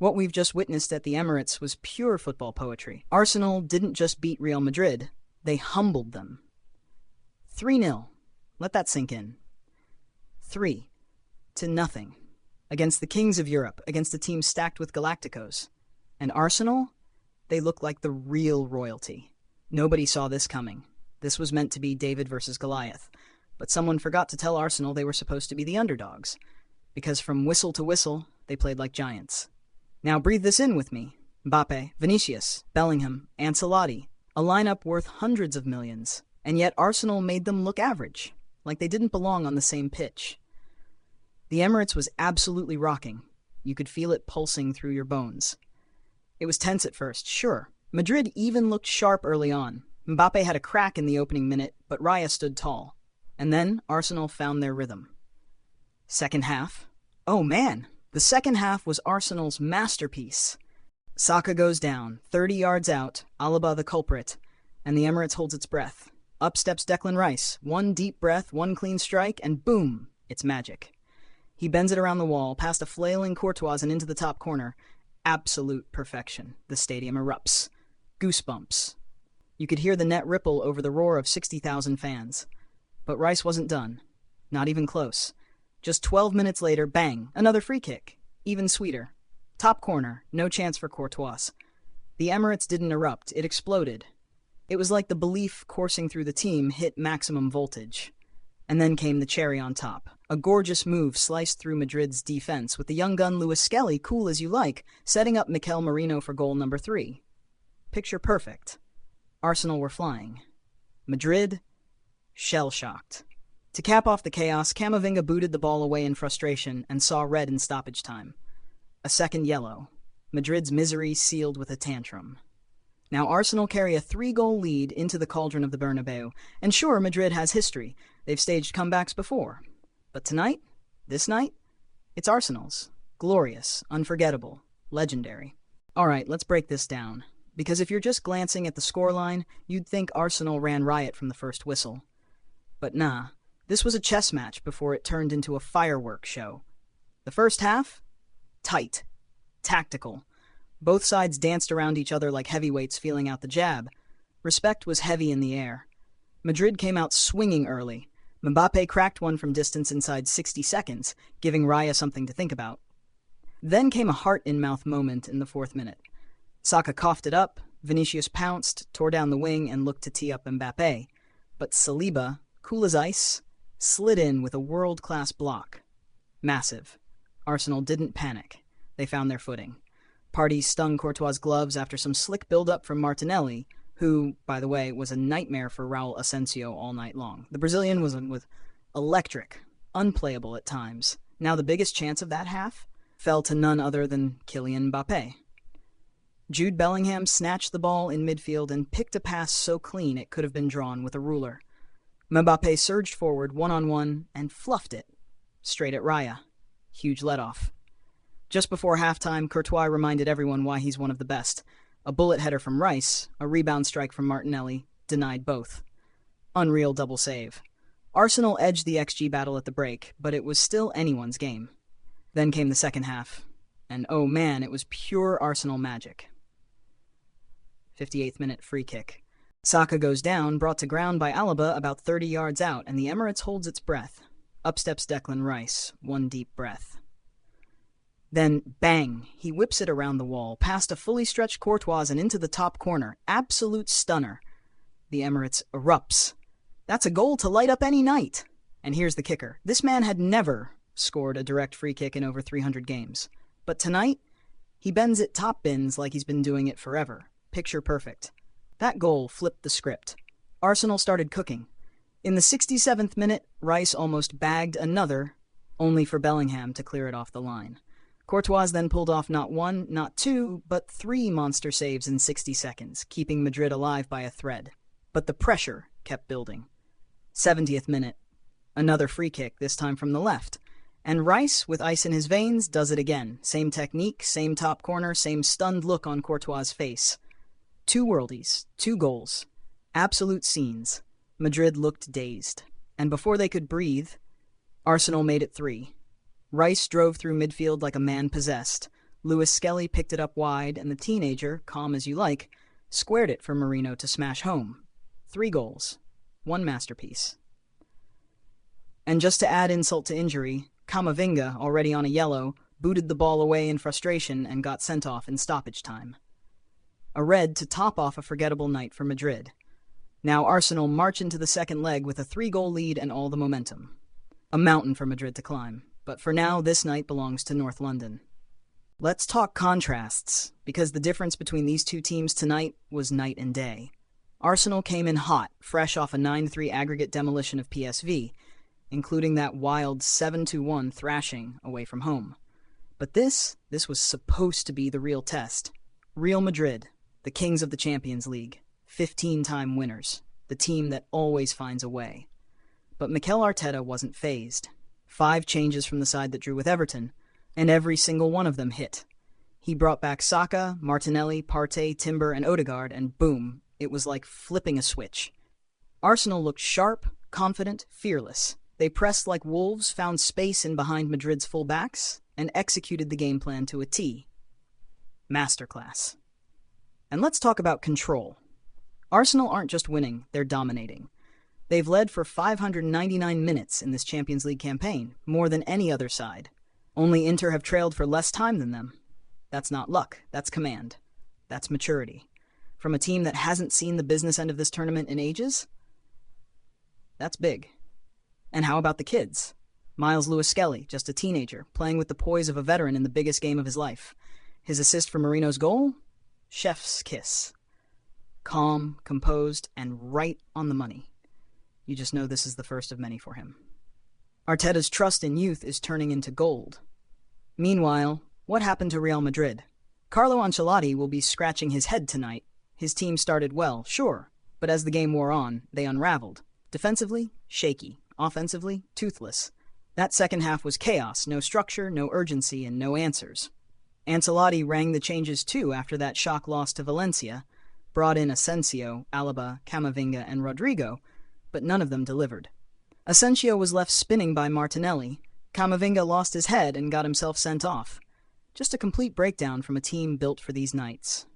What we've just witnessed at the Emirates was pure football poetry. Arsenal didn't just beat Real Madrid, they humbled them. 3-0. Let that sink in. 3-0. Against the kings of Europe, against a team stacked with Galacticos. And Arsenal? They look like the real royalty. Nobody saw this coming. This was meant to be David versus Goliath. But someone forgot to tell Arsenal they were supposed to be the underdogs. Because from whistle to whistle, they played like giants. Now breathe this in with me. Mbappe, Vinicius, Bellingham, Ancelotti. A lineup worth hundreds of millions. And yet Arsenal made them look average. Like they didn't belong on the same pitch. The Emirates was absolutely rocking. You could feel it pulsing through your bones. It was tense at first, sure. Madrid even looked sharp early on. Mbappe had a crack in the opening minute, but Raya stood tall. And then Arsenal found their rhythm. Second half. Oh man, the second half was Arsenal's masterpiece. Saka goes down, 30 yards out, Alaba the culprit, and the Emirates holds its breath. Up steps Declan Rice, one deep breath, one clean strike, and boom, it's magic. He bends it around the wall, past a flailing Courtois and into the top corner. Absolute perfection. The stadium erupts. Goosebumps. You could hear the net ripple over the roar of 60,000 fans. But Rice wasn't done. Not even close. Just 12 minutes later, bang, another free kick. Even sweeter. Top corner, no chance for Courtois. The Emirates didn't erupt, it exploded. It was like the belief coursing through the team hit maximum voltage. And then came the cherry on top. A gorgeous move sliced through Madrid's defense with the young gun Lewis-Skelly, cool as you like, setting up Mikel Merino for goal number 3. Picture perfect. Arsenal were flying. Madrid, shell-shocked. To cap off the chaos, Camavinga booted the ball away in frustration and saw red in stoppage time. A second yellow. Madrid's misery sealed with a tantrum. Now Arsenal carry a 3-goal lead into the cauldron of the Bernabeu, and sure, Madrid has history. They've staged comebacks before. But tonight, this night, it's Arsenal's. Glorious, unforgettable, legendary. Alright, let's break this down. Because if you're just glancing at the scoreline, you'd think Arsenal ran riot from the first whistle. But nah, this was a chess match before it turned into a fireworks show. The first half? Tight. Tactical. Both sides danced around each other like heavyweights feeling out the jab. Respect was heavy in the air. Madrid came out swinging early. Mbappe cracked one from distance inside 60 seconds, giving Raya something to think about. Then came a heart-in-mouth moment in the 4th minute. Saka coughed it up, Vinicius pounced, tore down the wing, and looked to tee up Mbappe. But Saliba, cool as ice, slid in with a world-class block. Massive. Arsenal didn't panic. They found their footing. Partey stung Courtois' gloves after some slick build-up from Martinelli, who, by the way, was a nightmare for Raul Asensio all night long. The Brazilian was electric, unplayable at times. Now the biggest chance of that half fell to none other than Kylian Mbappe. Jude Bellingham snatched the ball in midfield and picked a pass so clean it could have been drawn with a ruler. Mbappe surged forward one-on-one and fluffed it, straight at Raya. Huge let-off. Just before halftime, Courtois reminded everyone why he's one of the best. A bullet header from Rice, a rebound strike from Martinelli, denied both. Unreal double save. Arsenal edged the XG battle at the break, but it was still anyone's game. Then came the second half, and oh man, it was pure Arsenal magic. 58th minute free kick. Saka goes down, brought to ground by Alaba about 30 yards out, and the Emirates holds its breath. Up steps Declan Rice, one deep breath. Then, bang, he whips it around the wall, past a fully stretched Courtois and into the top corner. Absolute stunner. The Emirates erupts. That's a goal to light up any night. And here's the kicker. This man had never scored a direct free kick in over 300 games. But tonight, he bends it top bins like he's been doing it forever. Picture perfect. That goal flipped the script. Arsenal started cooking. In the 67th minute, Rice almost bagged another, only for Bellingham to clear it off the line. Courtois then pulled off not 1, not 2, but 3 monster saves in 60 seconds, keeping Madrid alive by a thread. But the pressure kept building. 70th minute. Another free kick, this time from the left. And Rice, with ice in his veins, does it again. Same technique, same top corner, same stunned look on Courtois' face. 2 worldies, 2 goals. Absolute scenes. Madrid looked dazed. And before they could breathe, Arsenal made it 3. Rice drove through midfield like a man possessed, Lewis-Skelly picked it up wide, and the teenager, calm as you like, squared it for Marino to smash home. 3 goals. 1 masterpiece. And just to add insult to injury, Camavinga, already on a yellow, booted the ball away in frustration and got sent off in stoppage time. A red to top off a forgettable night for Madrid. Now Arsenal march into the second leg with a 3-goal lead and all the momentum. A mountain for Madrid to climb, but for now this night belongs to North London. Let's talk contrasts, because the difference between these two teams tonight was night and day. Arsenal came in hot, fresh off a 9-3 aggregate demolition of PSV, including that wild 7-1 thrashing away from home. But this was supposed to be the real test. Real Madrid, the kings of the Champions League, 15-time winners, the team that always finds a way. But Mikel Arteta wasn't fazed. 5 changes from the side that drew with Everton, and every single one of them hit. He brought back Saka, Martinelli, Partey, Timber, and Odegaard, and boom, it was like flipping a switch. Arsenal looked sharp, confident, fearless. They pressed like wolves, found space in behind Madrid's full-backs, and executed the game plan to a T. Masterclass. And let's talk about control. Arsenal aren't just winning, they're dominating. They've led for 599 minutes in this Champions League campaign, more than any other side. Only Inter have trailed for less time than them. That's not luck, that's command. That's maturity. From a team that hasn't seen the business end of this tournament in ages? That's big. And how about the kids? Miles Lewis-Skelly, just a teenager, playing with the poise of a veteran in the biggest game of his life. His assist for Marino's goal? Chef's kiss. Calm, composed, and right on the money. You just know this is the first of many for him. Arteta's trust in youth is turning into gold. Meanwhile, what happened to Real Madrid? Carlo Ancelotti will be scratching his head tonight. His team started well, sure, but as the game wore on, they unraveled. Defensively, shaky. Offensively, toothless. That second half was chaos, no structure, no urgency, and no answers. Ancelotti rang the changes too after that shock loss to Valencia, brought in Asensio, Alaba, Camavinga, and Rodrigo, but none of them delivered. Asensio was left spinning by Martinelli. Camavinga lost his head and got himself sent off. Just a complete breakdown from a team built for these nights.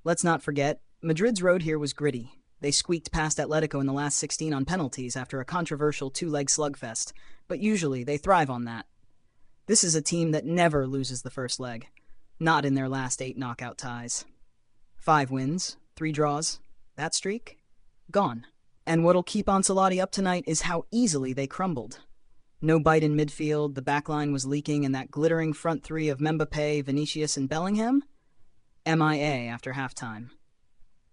Let's not forget, Madrid's road here was gritty. They squeaked past Atletico in the last 16 on penalties after a controversial 2-leg slugfest, but usually they thrive on that. This is a team that never loses the first leg, not in their last 8 knockout ties. 5 wins, 3 draws, that streak, gone. And what'll keep Ancelotti up tonight is how easily they crumbled. No bite in midfield, the backline was leaking, and that glittering front 3 of Mbappé, Vinicius, and Bellingham? MIA after halftime.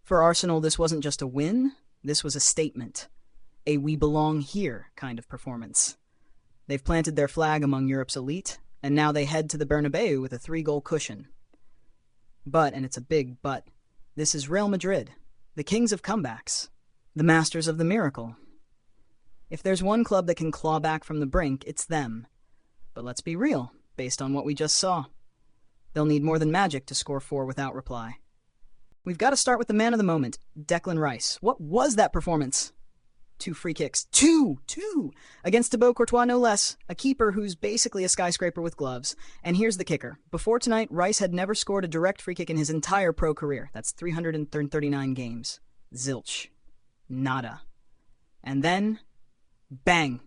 For Arsenal, this wasn't just a win, this was a statement. A we belong here kind of performance. They've planted their flag among Europe's elite, and now they head to the Bernabeu with a 3-goal cushion. But, and it's a big but, this is Real Madrid, the kings of comebacks, the masters of the miracle. If there's one club that can claw back from the brink, it's them. But let's be real, based on what we just saw. They'll need more than magic to score 4 without reply. We've got to start with the man of the moment, Declan Rice. What was that performance? 2 free kicks. Two! Against Thibaut Courtois, no less, a keeper who's basically a skyscraper with gloves. And here's the kicker. Before tonight, Rice had never scored a direct free kick in his entire pro career. That's 339 games. Zilch. Nada. And then, bang,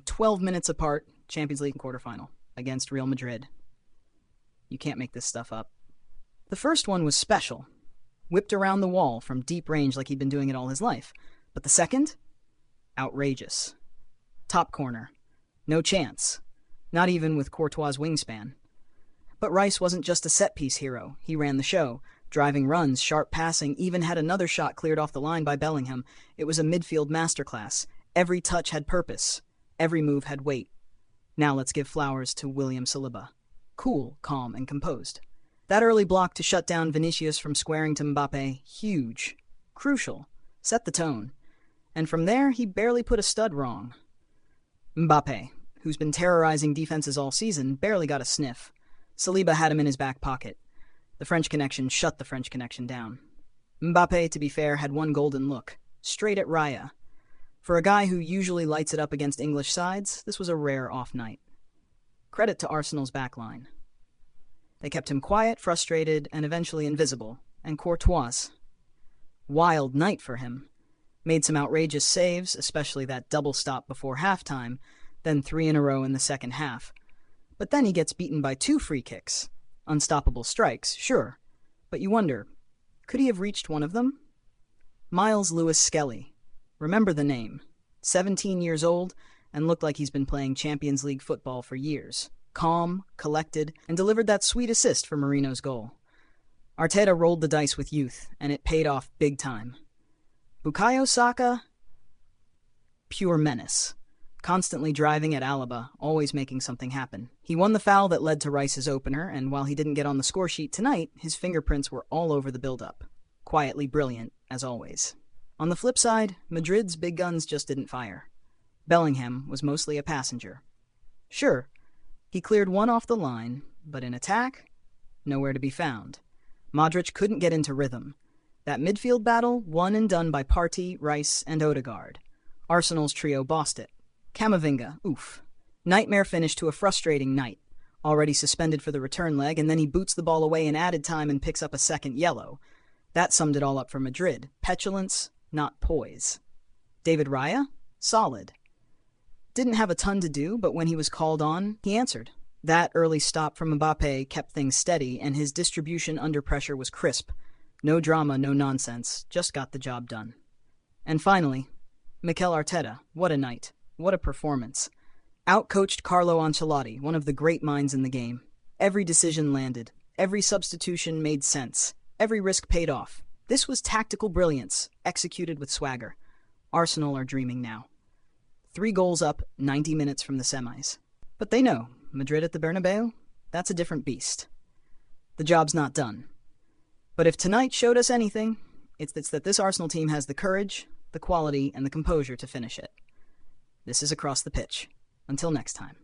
12 minutes apart, Champions League quarterfinal against Real Madrid. You can't make this stuff up. The first one was special. Whipped around the wall from deep range like he'd been doing it all his life. But the second? Outrageous. Top corner. No chance. Not even with Courtois' wingspan. But Rice wasn't just a set-piece hero. He ran the show. Driving runs, sharp passing, even had another shot cleared off the line by Bellingham. It was a midfield masterclass. Every touch had purpose. Every move had weight. Now let's give flowers to William Saliba. Cool, calm, and composed. That early block to shut down Vinicius from squaring to Mbappé, huge. Crucial. Set the tone. And from there, he barely put a stud wrong. Mbappé, who's been terrorizing defenses all season, barely got a sniff. Saliba had him in his back pocket. The French connection shut the French connection down. Mbappé, to be fair, had one golden look. Straight at Raya. For a guy who usually lights it up against English sides, this was a rare off night. Credit to Arsenal's backline. They kept him quiet, frustrated, and eventually invisible. And Courtois, wild night for him. Made some outrageous saves, especially that double stop before halftime, then 3 in a row in the second half. But then he gets beaten by 2 free kicks. Unstoppable strikes, sure. But you wonder, could he have reached one of them? Miles Lewis-Skelly. Remember the name. 17 years old, and looked like he's been playing Champions League football for years. Calm, collected, and delivered that sweet assist for Marino's goal. Arteta rolled the dice with youth, and it paid off big time. Bukayo Saka, pure menace. Constantly driving at Alaba, always making something happen. He won the foul that led to Rice's opener, and while he didn't get on the score sheet tonight, his fingerprints were all over the build-up. Quietly brilliant, as always. On the flip side, Madrid's big guns just didn't fire. Bellingham was mostly a passenger. Sure, he cleared one off the line, but in attack, nowhere to be found. Modric couldn't get into rhythm. That midfield battle, won and done by Partey, Rice, and Odegaard. Arsenal's trio bossed it. Camavinga, oof. Nightmare finish to a frustrating night. Already suspended for the return leg, and then he boots the ball away in added time and picks up a second yellow. That summed it all up for Madrid. Petulance, not poise. David Raya? Solid. Didn't have a ton to do, but when he was called on, he answered. That early stop from Mbappe kept things steady, and his distribution under pressure was crisp. No drama, no nonsense, just got the job done. And finally, Mikel Arteta. What a night. What a performance. Outcoached Carlo Ancelotti, one of the great minds in the game. Every decision landed. Every substitution made sense. Every risk paid off. This was tactical brilliance, executed with swagger. Arsenal are dreaming now. 3 goals up, 90 minutes from the semis. But they know, Madrid at the Bernabeu, that's a different beast. The job's not done. But if tonight showed us anything, it's that this Arsenal team has the courage, the quality, and the composure to finish it. This is Across the Pitch. Until next time.